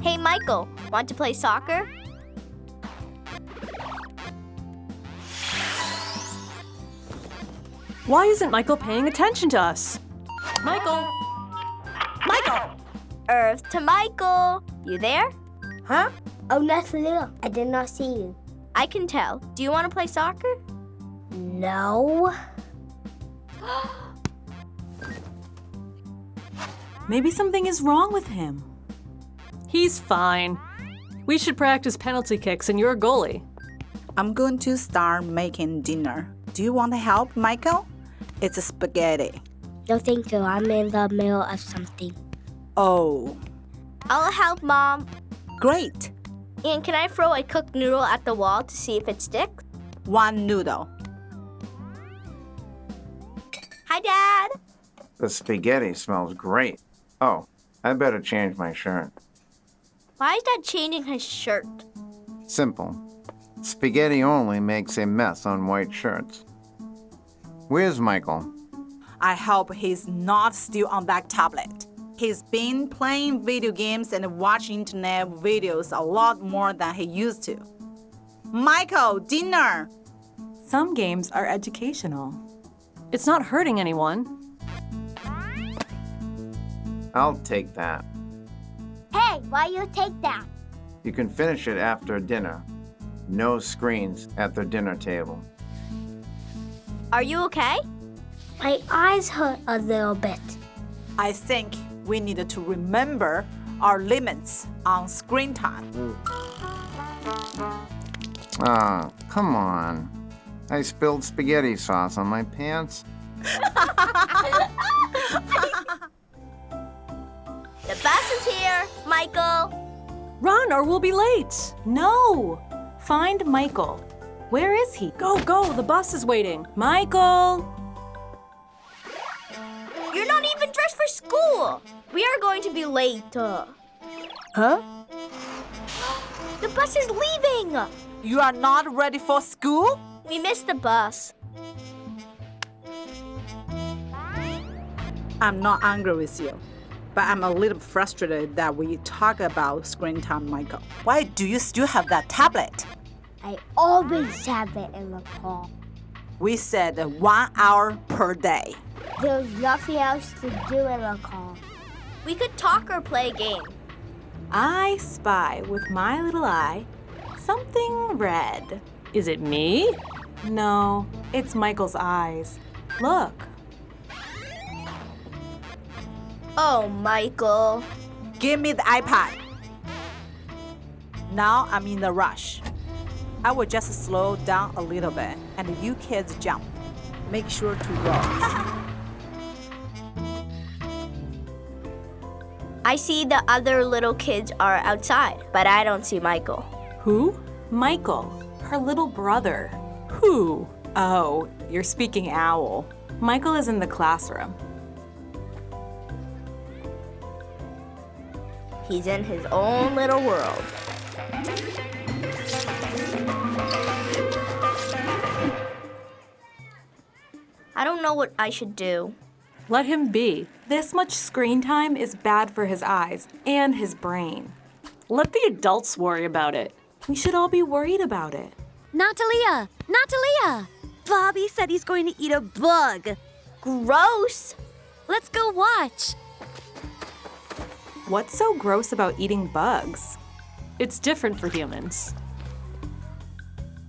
Hey, Michael, want to play soccer? Why isn't Michael paying attention to us? Michael! Michael! Earth to Michael. You there? Huh? Oh, Natalia, I did not see you. I can tell. Do you want to play soccer? No. Maybe something is wrong with him. He's fine. We should practice penalty kicks and you're a goalie. I'm going to start making dinner. Do you want to help, Michael? It's a spaghetti. No, thank you. I'm in the middle of something. Oh, I'll help, Mom. great. And can I throw a cooked noodle at the wall to see if it sticks? One noodle. Hi, Dad. The spaghetti smells great. Oh, I better change my shirt. Why is Dad changing his shirt? Simple. Spaghetti only makes a mess on white shirts. Where's Michael? I hope he's not still on that tablet. He's been playing video games and watching internet videos a lot more than he used to. Michael, dinner! Some games are educational. It's not hurting anyone. I'll take that. Hey, why you take that? You can finish it after dinner. No screens at the dinner table. Are you okay? My eyes hurt a little bit. I think we need to remember our limits on screen time. Ah, come on. I spilled spaghetti sauce on my pants. The bus is here, Michael. Run or we'll be late. No. Find Michael. Where is he? Go, go. The bus is waiting. Michael! You're not even dressed for school. We are going to be late. Huh? The bus is leaving. You are not ready for school? We missed the bus. I'm not angry with you, but I'm a little frustrated that we talk about screen time, Michael. Why do you still have that tablet? I always have it in the car. We said 1 hour per day. There's nothing else to do in the car. We could talk or play a game. I spy with my little eye something red. Is it me? No, it's Michael's eyes. Look. Oh, Michael. Give me the iPad. Now I'm in a rush. I will just slow down a little bit and you kids jump. Make sure to roll. I see the other little kids are outside, but I don't see Michael. Who? Michael, her little brother. Who? Oh, you're speaking owl. Michael is in the classroom. He's in his own little world. I don't know what I should do. Let him be. This much screen time is bad for his eyes and his brain. Let the adults worry about it. We should all be worried about it. Natalia! Natalia! Bobby said he's going to eat a bug. Gross! Let's go watch. What's so gross about eating bugs? It's different for humans.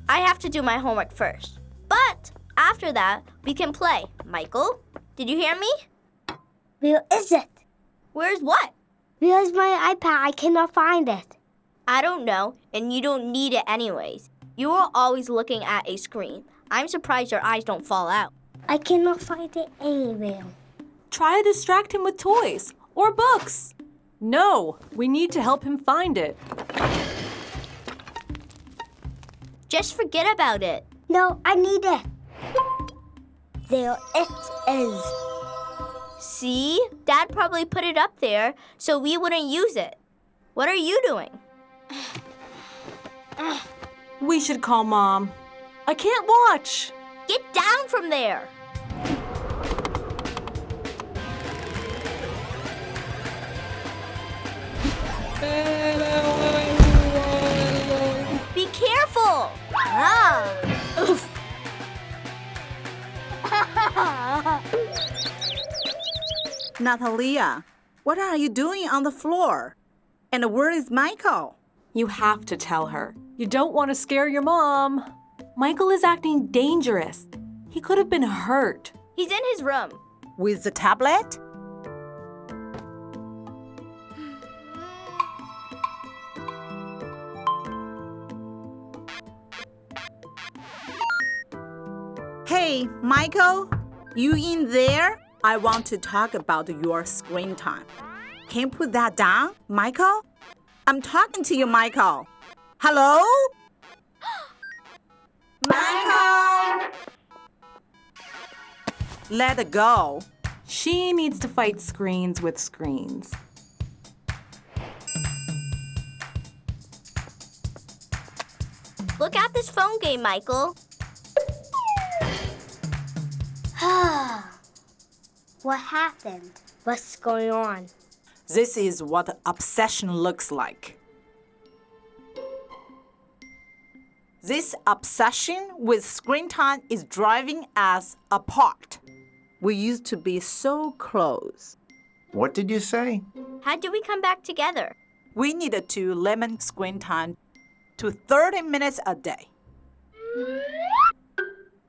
I have to do my homework first. But after that, we can play. Michael, did you hear me? Where is it? Where's what? Where's my iPad? I cannot find it. I don't know, and you don't need it anyways. You are always looking at a screen. I'm surprised your eyes don't fall out. I cannot find it anywhere. Try to distract him with toys or books. No, we need to help him find it. Just forget about it. No, I need it. There it is. See? Dad probably put it up there so we wouldn't use it. What are you doing? We should call Mom. I can't watch. Get down from there. Dada! Natalia, what are you doing on the floor? And where is Michael? You have to tell her. You don't want to scare your mom. Michael is acting dangerous. He could have been hurt. He's in his room. With the tablet? Hey, Michael, you in there? I want to talk about your screen time. Can you put that down, Michael? I'm talking to you, Michael. Hello? Michael! Let it go. She needs to fight screens with screens. Look at this phone game, Michael. What happened? What's going on? This is what obsession looks like. This obsession with screen time is driving us apart. We used to be so close. What did you say? How do we come back together? We needed to limit screen time to 30 minutes a day.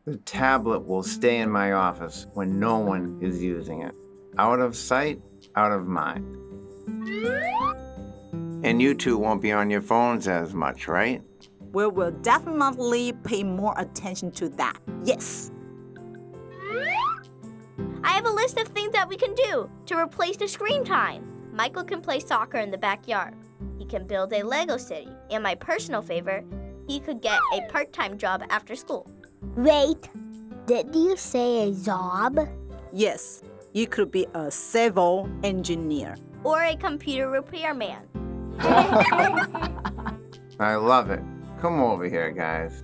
The tablet will stay in my office when no one is using it. Out of sight, out of mind. And you two won't be on your phones as much, right? We will definitely pay more attention to that. Yes. I have a list of things that we can do to replace the screen time. Michael can play soccer in the backyard. He can build a Lego city. And my personal favorite, he could get a part-time job after school. Wait, did you say a job? Yes, you could be a civil engineer. Or a computer repairman. I love it. Come over here, guys.